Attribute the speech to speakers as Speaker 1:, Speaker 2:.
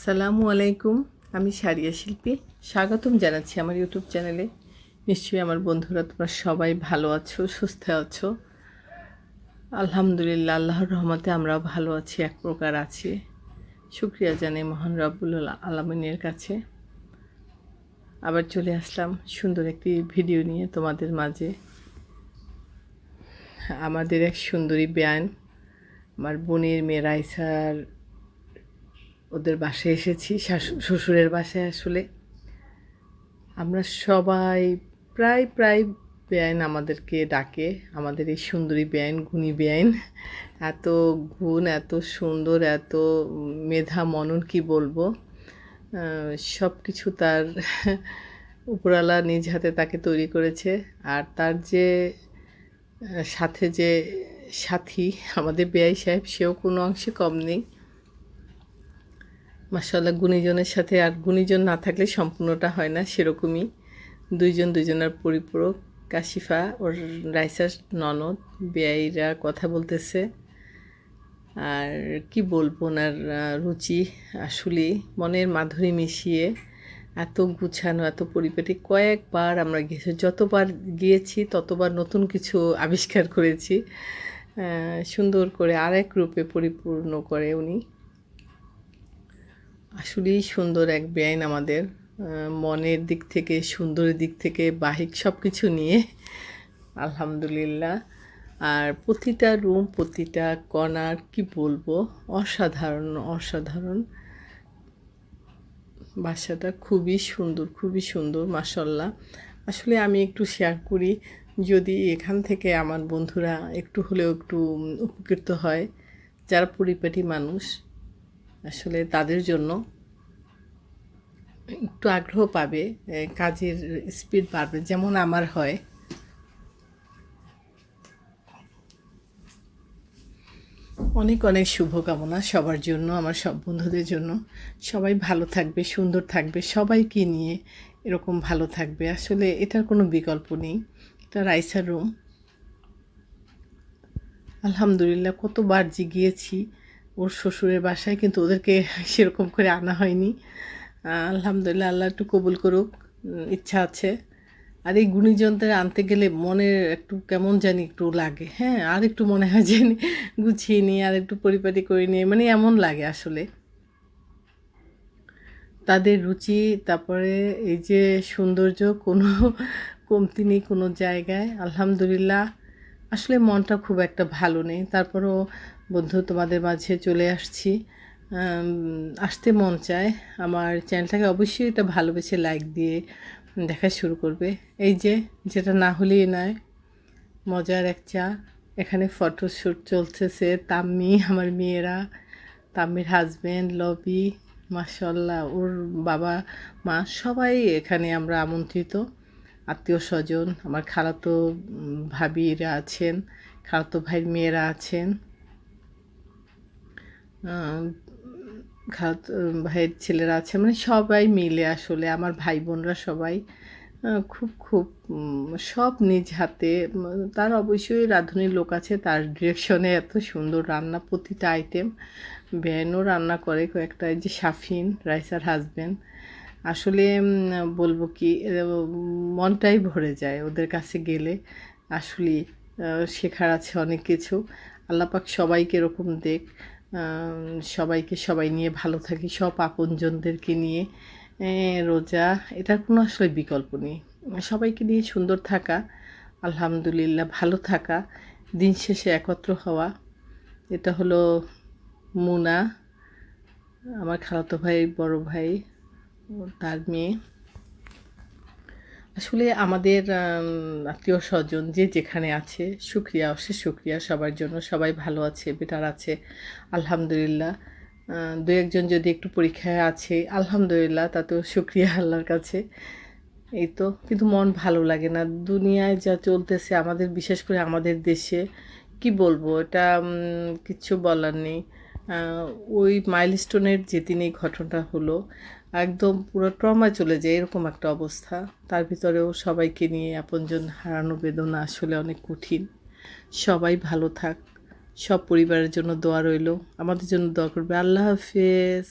Speaker 1: আসসালামু আলাইকুম। আমি সারিয়া শিল্পী, স্বাগতম জানাচ্ছি আমার ইউটিউব চ্যানেলে। নিশ্চয়ই আমার বন্ধুরা তোমরা সবাই ভালো আছো, সুস্থ আছো। আলহামদুলিল্লাহ, আল্লাহর রহমতে আমরাও ভালো আছি, এক প্রকার আছি। শুকরিয়া জানাই মহান রব্বুল আলামিনের কাছে। আবার চলে আসলাম সুন্দর একটি ভিডিও নিয়ে তোমাদের মাঝে। আমাদের এক সুন্দরী বেয়ান, আমার বোনের মেয়ে রাইসার ওদের বাসায় এসেছি, শ্বশুরের বাসায়। আসলে আমরা সবাই প্রায় বেআইন আমাদেরকে ডাকে, আমাদের এই সুন্দরী বেআইন, গুণী বেআইন। এত গুণ, এত সুন্দর, এত মেধা মনন, কি বলবো। সব কিছু তার উপরওয়ালা নিজ হাতে তাকে তৈরি করেছে। আর তার যে সাথে যে সাথী আমাদের বেআই সাহেব, সেও কোনো অংশে কম নেই। মাশাআল্লাহ, গুণীজনের সাথে আর গুণীজন না থাকলে সম্পূর্ণটা হয় না, সেরকমই দুজনের পরিপূরক। কাশিফা ওর রাইসার ননদ, বেআইরা কথা বলতেছে। আর কি বলবো, ওনার রুচি আসলে মনের মাধুরী মিশিয়ে এত গুছানো, এত পরিপাটি। কয়েকবার আমরা গিয়েছি, যতবার গিয়েছি ততবার নতুন কিছু আবিষ্কার করেছি। সুন্দর করে আরেক রূপে পরিপূর্ণ করে উনি। আসলেই সুন্দর এক বেআইন আমাদের, মনের দিক থেকে, সুন্দরের দিক থেকে, বাহিক সব কিছু নিয়ে আলহামদুলিল্লাহ। আর প্রতিটা রুম, প্রতিটা কর্নার, কি বলবো, অসাধারণ। বাসাটা খুবই সুন্দর মাশাআল্লাহ। আসলে আমি একটু শেয়ার করি, যদি এখান থেকে আমার বন্ধুরা একটু হলেও একটু উপকৃত হয়, যারা পরিপাটি মানুষ, আসলে তাদের জন্য একটু আগ্রহ পাবে, কাজের স্পিড বাড়বে, যেমন আমার হয়। অনেক শুভকামনা সবার জন্য, আমার সব বন্ধুদের জন্য। সবাই ভালো থাকবে, সুন্দর থাকবে, সবাইকে নিয়ে এরকম ভালো থাকবে। আসলে এটার কোনো বিকল্প নেই। এটা রাইসার রুম। আলহামদুলিল্লাহ, কতবার যে গিয়েছি ওর শ্বশুরের বাসায়, কিন্তু ওদেরকে সেরকম করে আনা হয়নি। আলহামদুলিল্লাহ, আল্লাহ একটু কবুল করুক, ইচ্ছা আছে। আর এই গুণীজনদের আনতে গেলে মনে একটু কেমন জানি একটু লাগে, হ্যাঁ, আর একটু মনে হয় যে গুছিয়ে নিয়ে আর একটু পরিপাটি করে নিয়ে, মানে এমন লাগে আসলে। তাদের রুচি, তারপরে এই যে সৌন্দর্য, কোনো কমতি নেই কোনো জায়গায়। আলহামদুলিল্লাহ, আসলে মনটা খুব একটা ভালো নেই, তারপরও বন্ধু তোমাদের মাঝে চলে আসছি। আসতে মন চায়। আমার চ্যানেলটাকে অবশ্যই এটা ভালোবেসে লাইক দিয়ে দেখা শুরু করবে। এই যে, যেটা না হলেই নয়, মজার এক চা। এখানে ফটোশ্যুট চলতেছে, তাম্মি, আমার মেয়েরা, তাম্মির হাজব্যান্ড, লবি, মাশাআল্লাহ, ওর বাবা মা, সবাই এখানে আমরা আমন্ত্রিত। আত্মীয় স্বজন, আমার খালাতো ভাবিরা আছেন, খালাতো ভাইয়ের মেয়েরা আছেন, খালাতো ভাইয়ের ছেলেরা আছে, মানে সবাই মিলে আসলে আমার ভাই বোনরা সবাই খুব সব নিজ হাতে। তার অবশ্যই রাঁধুনির লোক আছে, তার ডিরেকশনে এত সুন্দর রান্না, প্রতিটা আইটেম। বেআইনও রান্না করে কয়েকটা, এই যে শাফিন, রাইসার হাজব্যান্ড। আসলে বলবো কি, মনটাই ভরে যায় ওদের কাছে গেলে। আসলে শেখার আছে অনেক কিছু। আল্লাহ পাক সবাইকে এরকম দেখ, সবাই নিয়ে ভালো থাকি, সব আপনজনদেরকে নিয়ে। রোজা, এটার কোনো আসলে বিকল্প নেই। সবাইকে নিয়ে সুন্দর থাকা, আলহামদুলিল্লাহ, ভালো থাকা, দিন শেষে একত্র হওয়া। এটা হলো মুনা, আমার খালাতো ভাই, বড় ভাই, তার মেয়ে। আসলে আমাদের আত্মীয় স্বজন যে যেখানে আছে, শুক্রিয়া, অশেষ শুক্রিয়া সবার জন্য। সবাই ভালো আছে, বেটার আছে আলহামদুলিল্লাহ। দু একজন যদি একটু পরীক্ষায় আছে, আলহামদুলিল্লাহ, তাতেও শুক্রিয়া আল্লাহর কাছে। এই তো, কিন্তু মন ভালো লাগে না। দুনিয়ায় যা চলতেছে আমাদের, বিশেষ করে আমাদের দেশে, কি বলবো, এটা কিচ্ছু বলার নেই। ওই মাইলস্টোনের যেদিন এই ঘটনাটা হলো, একদম পুরো ট্রমায় চলে যায়, এরকম একটা অবস্থা। তার ভিতরেও সবাইকে নিয়ে আপনজন হারানো বেদনা আসলে অনেক কঠিন। সবাই ভালো থাক, সব পরিবারের জন্য দোয়া রইল, আমাদের জন্য দোয়া করবে। আল্লাহ হাফেজ।